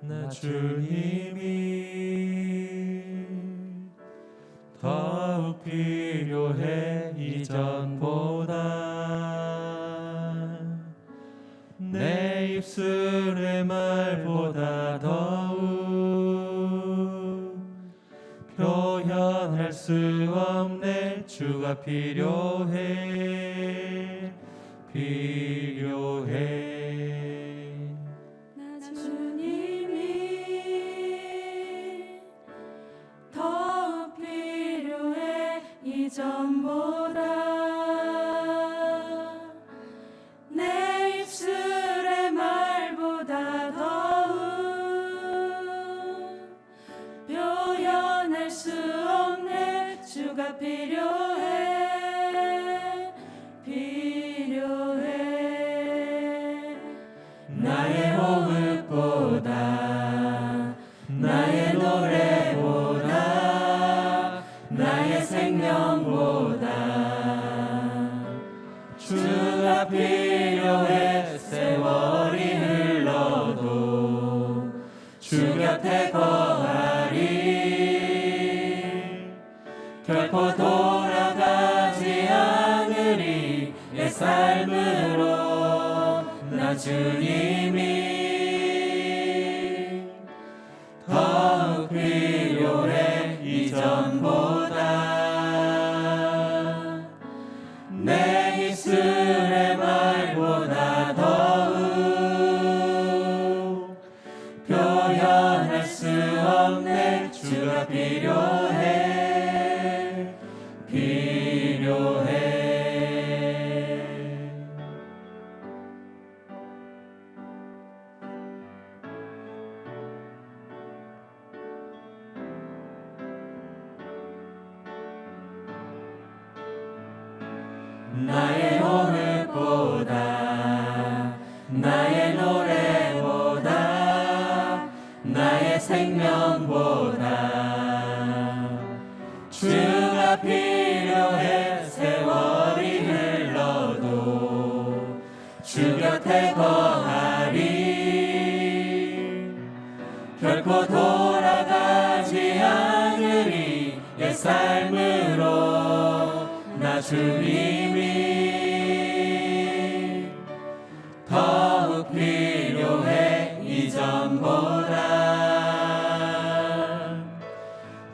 나 주님이 더욱 필요해 이전보다 내 입술의 말보다 더욱 표현할 수 없네. 주가 필요해 나 주님이 더욱 필요해 이전보다 내 입술의 말보다 더욱 표현할 수 없네. 주가 필요해 나의 호흡보다 나의 노래보다 나의 생명보다 주가 필요해. 세월이 흘러도 주 곁에 거하리. 결코 돌아가지 않으리. 내 삶으로 나 주님이 더욱 필요해 이전보다 내 입술의 말보다 더욱 표현할 수 없네. 주가 필요해 나의 호흡보다 나의 노래보다 나의 생명보다 주가 필요해. 세월이 흘러도 주 곁에 거하리. 결코 돌아가지 않으리. 옛 삶으로 나 주님이 더욱 필요해 이전보다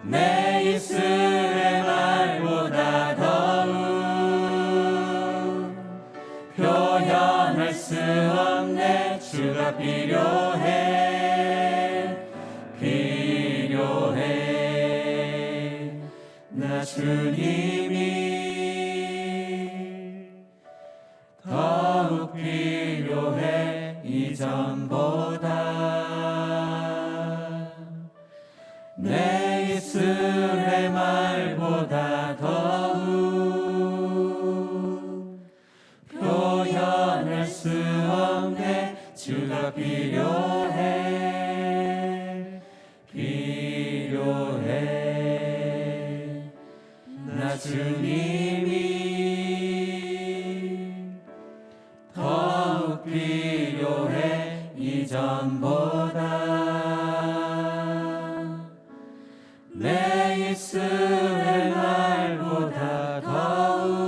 내 입술의 말보다 더욱 표현할 수 없네. 주가 필요해 나 주님이 더욱 필요해 이전보다 내 입술의 말보다 더욱 표현할 수 없네. 주가 필요해 나 주님이 더욱 필요해 이전보다 내 입술의 말보다 더욱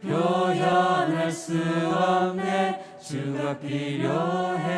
표현할 수 없네. 주가 필요해